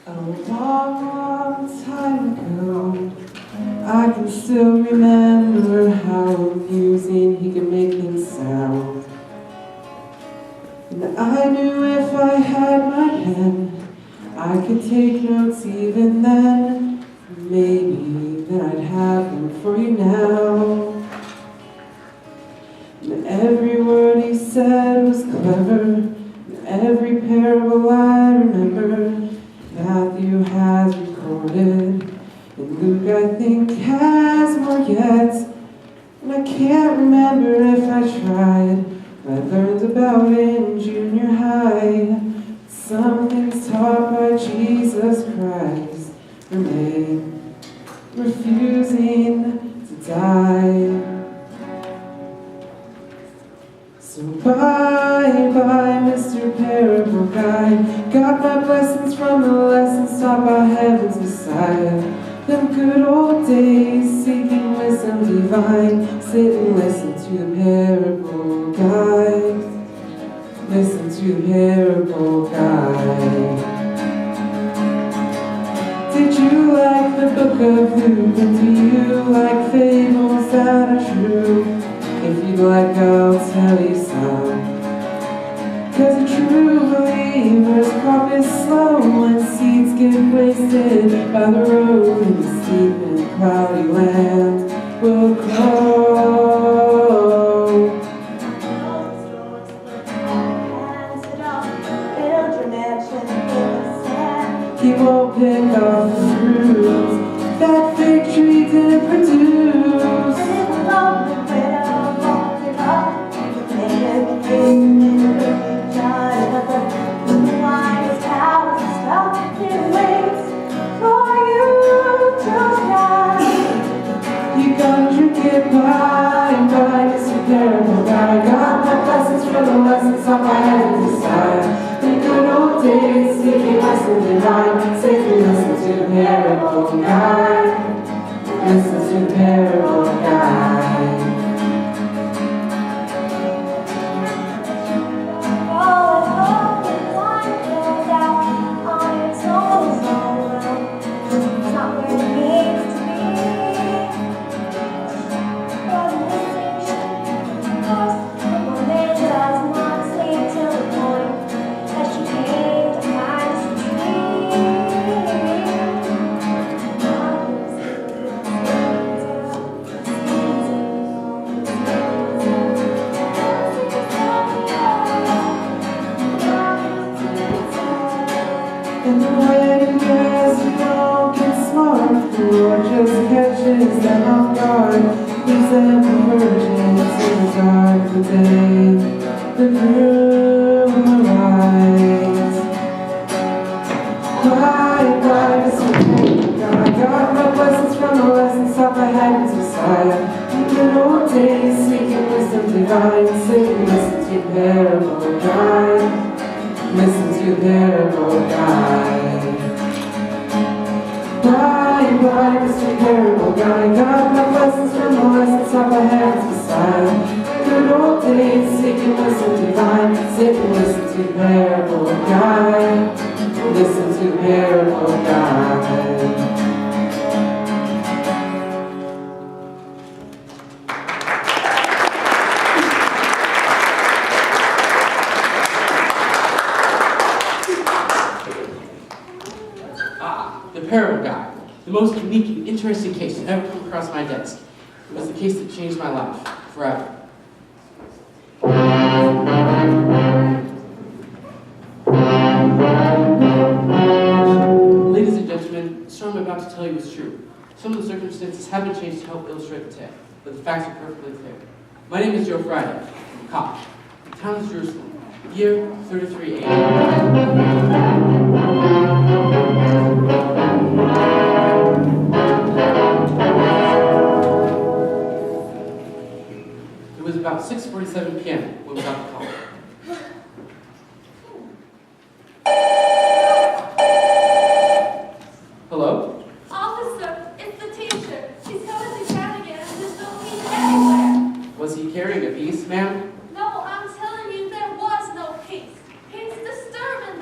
A long time ago, I can still remember how amusing he could make things sound. And I knew if I had my pen, I could take notes even then. Maybe then I'd have them for you now. And every word he said was clever, and every parable I remember. Matthew has recorded, and Luke I think has more yet. And I can't remember if I tried what I learned about in junior high. Some things taught by Jesus Christ remain, refusing to die. So bye-bye, Mr. Parable Guy. Got my blessings from the lessons taught by heaven's Messiah. Them good old days, seeking wisdom divine. Sit and listen to the Parable Guy. Listen to the Parable Guy. Did you like the book of Luke? And do you like fables that are true? If you'd like, I'll tell you some. 'Cause a true believer's crop is slow when seeds get wasted by the road, and the steep and cloudy land will grow. He won't pick off the fruits that fig tree didn't produce. Bye-bye, Mr. Parable Guy. Got my blessings from the lessons of my heavenly Messiah. In good old days, seeking wisdom divine. Safely listen to the Parable Guy. Listen to the Parable Guy. And when as you don't get smart, the Lord just catches them off guard. Leaves them virgins in the dark of the day. The groom arrives. Bye-bye, Mr. Parable Guy. Got my blessings from the lessons taught by heaven's Messiah. In good old days, seeking wisdom divine. Sit and listen to the Parable Guy. Listen to the Parable Guy. Bye-bye, Mr. Parable Guy. Got my blessings from the lessons taught by heaven's Messiah. Good old days, seeking wisdom divine. Sit and listen to the Parable Guy. Listen to the Parable Guy. The Parable Guy, the most unique and interesting case that ever come across my desk. It was the case that changed my life forever. Ladies and gentlemen, the story I'm about to tell you is true. Some of the circumstances have been changed to help illustrate the tale, but the facts are perfectly clear. My name is Joe Friday, I'm a cop. The town is Jerusalem, year 33 AD. It was about 6:47 p.m. when we got the call. Hello? Officer, it's the teacher. He's coming to town again and there's no piece anywhere. Was he carrying a piece, ma'am? No, I'm telling you there was no piece. He's disturbing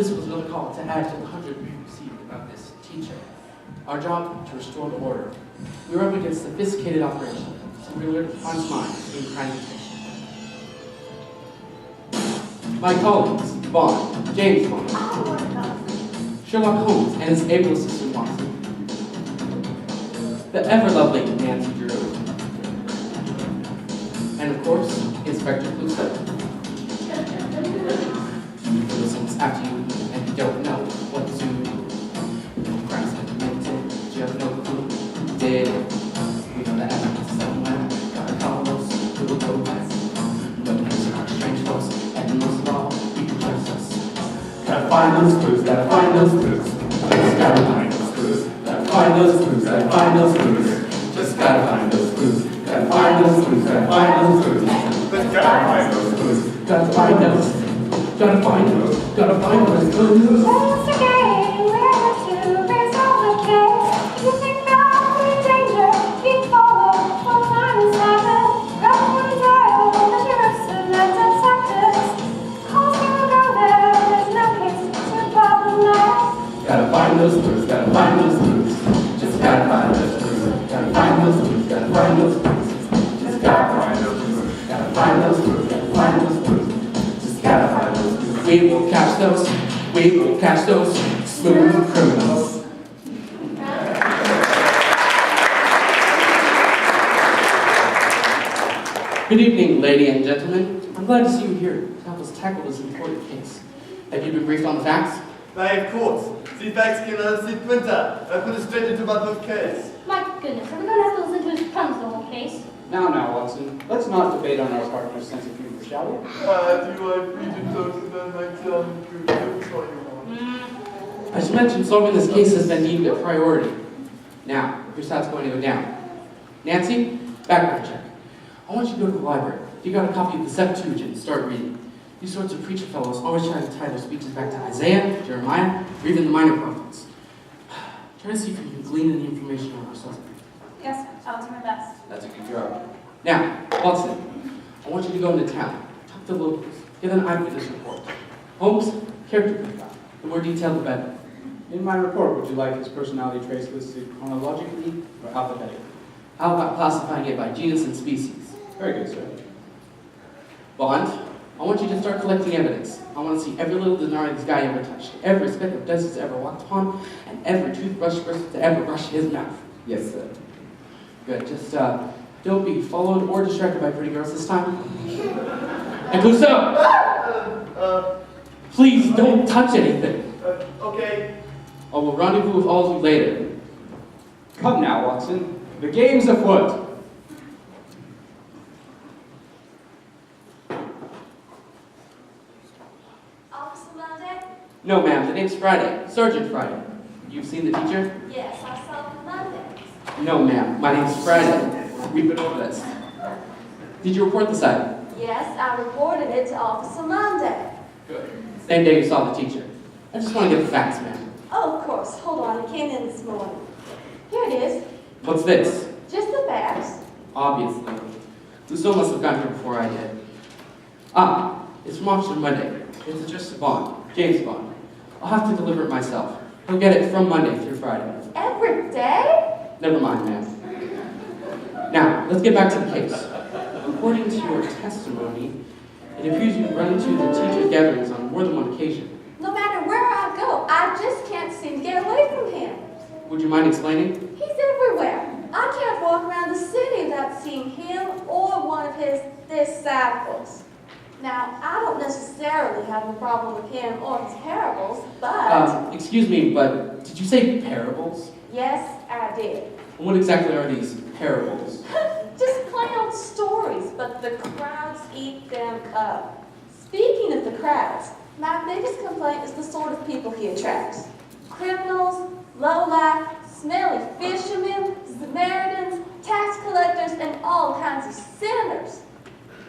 This was another call to add to the 100 we received about this teacher. Our job, to restore the order. We were up against sophisticated operation, so we learned to find minds in crime detection. My colleagues, Bond, James Bond, Sherlock Holmes, and his able assistant Watson. The ever-lovely Nancy Drew. And of course, Inspector Clouseau. Listens after you and you don't know what to do. Crimes have committed, but you have no clue who did it. We know the evidence somewhere. Gotta call those who will go west. But these are strange folks, and most of all, you can trust us. Gotta find those clues, gotta find those clues. Just gotta find those clues. Gotta find those clues, gotta find those clues. Just gotta find those clues. Gotta find those clues, gotta find those clues. Just gotta find those clues. Gotta find those. Gotta find those. Gotta find those clues. Once again, we're to resolve the case. You think that we're in danger, keep forward, one line is seven. Go for the dial, measure select and sectors. Calls will go there, there's no case to bother now. Gotta find those clues, gotta find those clues. Just gotta find those clues. Gotta find those clues, gotta find those clues. Just gotta find those clues. Gotta find those clues, gotta find those clues. Just gotta find those clues. We will catch those. We will catch those smooth criminals. Good evening, ladies and gentlemen. I'm glad to see you here to help us tackle this important case. Have you been briefed on the facts? Why, of course. The facts came out of the printer. I put it straight into my bookcase. My goodness, are we going to have to listen to his puns the whole case? Now, Watson, let's not debate on our partner's sense of humor, shall we? Do you want me to talk about my town? Which one you want? As you mentioned, solving this case has been deemed a priority. Now, here's how it's going to go down. Nancy, background check. I want you to go to the library. You got a copy of the Septuagint and start reading. These sorts of preacher fellows always try to tie their speeches back to Isaiah, Jeremiah, or even the minor prophets. Try to see if you can glean any information on our suspect. Yes, I'll do my best. That's a good job. Now, Watson, I want you to go into town, talk to the locals, get an eyewitness report. Holmes, character profile. The more detailed, the better. In my report, would you like his personality traits listed chronologically or alphabetically? How about classifying it by genus and species? Very good, sir. Bond, I want you to start collecting evidence. I want to see every little denarii this guy ever touched, every speck of dust he's ever walked upon, and every toothbrush to ever brush his mouth. Yes, sir. Good, just don't be followed or distracted by pretty girls this time. And Clouseau, please don't touch anything. Okay. I will rendezvous with all of you later. Come now, Watson. The game's afoot. Officer Monday? No, ma'am, the name's Friday, Sergeant Friday. You've seen the teacher? Yes, I saw him Monday. No, ma'am, my name's Friday. We've been over this. Did you report this item? Yes, I reported it to Officer Monday. Good. Same day you saw the teacher. I just want to get the facts, ma'am. Oh, of course. Hold on, it came in this morning. Here it is. What's this? Just the facts. Obviously. Clouseau must have gotten here before I did. Ah, it's from Officer Monday. It's addressed to Bond, James Bond. I'll have to deliver it myself. He'll get it from Monday through Friday. Every day? Never mind, ma'am. Now, let's get back to the case. According to your testimony, it appears you've run into the teacher's gatherings on more than one occasion. No matter where I go, I just can't seem to get away from him. Would you mind explaining? He's everywhere. I can't walk around the city without seeing him or one of his disciples. Now, I don't necessarily have a problem with him or his parables, but... Excuse me, but did you say parables? Yes, I did. And what exactly are these parables? Just plain old stories, but the crowds eat them up. Speaking of the crowds, my biggest complaint is the sort of people he attracts. Criminals, lowlife, smelly fishermen, Samaritans, tax collectors, and all kinds of sinners.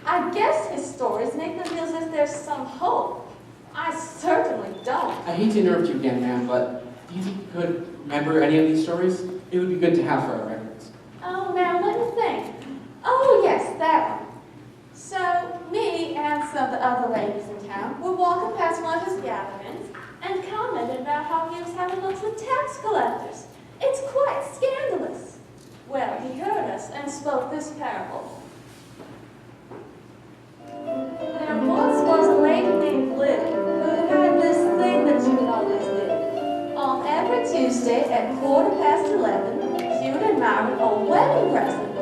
I guess his stories make them feel as if there's some hope. I certainly don't. I hate to interrupt you again, ma'am, but do you think you could remember any of these stories? It would be good to have for our records. Oh, now let me think. Oh, yes, that one. So, me and some of the other ladies in town were walking past one of his gatherings, and found amongst the tax collectors. It's quite scandalous. Well, he heard us and spoke this parable. There once was a lady named Liddy who had this thing that she would always do. On every Tuesday at 11:15, she would admire a wedding present.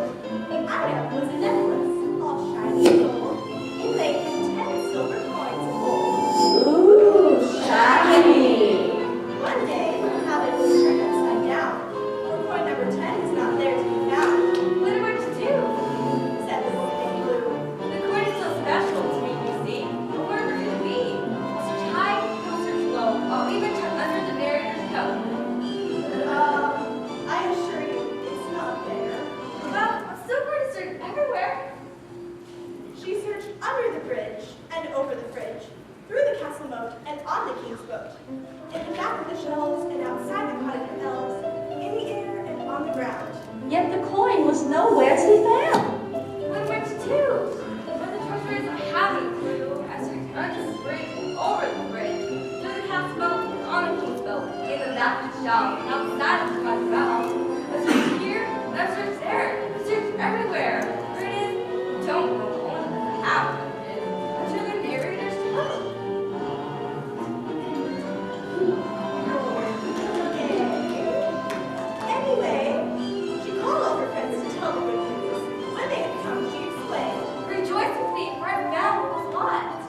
The item was a necklace, all shiny and gold, inlaid with 10 silver coins of gold. Ooh, shiny! One day, the habit was turned upside down, for coin number 10 is not there to be found. What am I to do? Said the Lady Blue. The coin is so special to me, you see. But where could it be? Search high, you'll search low. I'll even check under the narrator's coat. I assure you, it's not there. Well, I'm still going to search everywhere. She searched under the bridge and over the fridge, through the castle moat and on the king's boat, in the back of the shelves and outside the cottage of elves, in the air and on the ground. Yet the coin was nowhere to be found. What am I to do? Where the treasure is, I haven't a clue. I searched under the bridge, over the bridge, through the castle boat, on the king's boat, in the back of the shelf, and outside of the cottage of elves. I searched here, and I searched there. I searched everywhere. Where it is, don't know. Only that I have what it is. Until the narrator's coat. Anyway, she called all her friends to tell the good news. When they had come, she explained, Rejoice with me, for I found what was lost.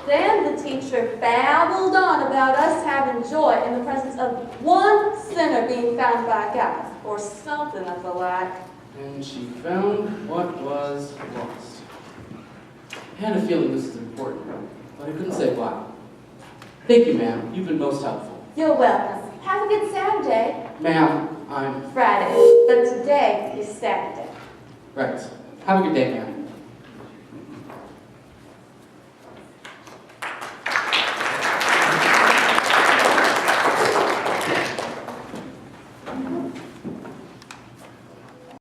Then the teacher babbled on about us having joy in the presence of one sinner being found by God, or something of the like. And she found what was lost. I had a feeling this was important, but I couldn't say why. Thank you, ma'am. You've been most helpful. You're welcome. Have a good Saturday. Ma'am, I'm... Friday, but today is Saturday. Right. Have a good day, ma'am.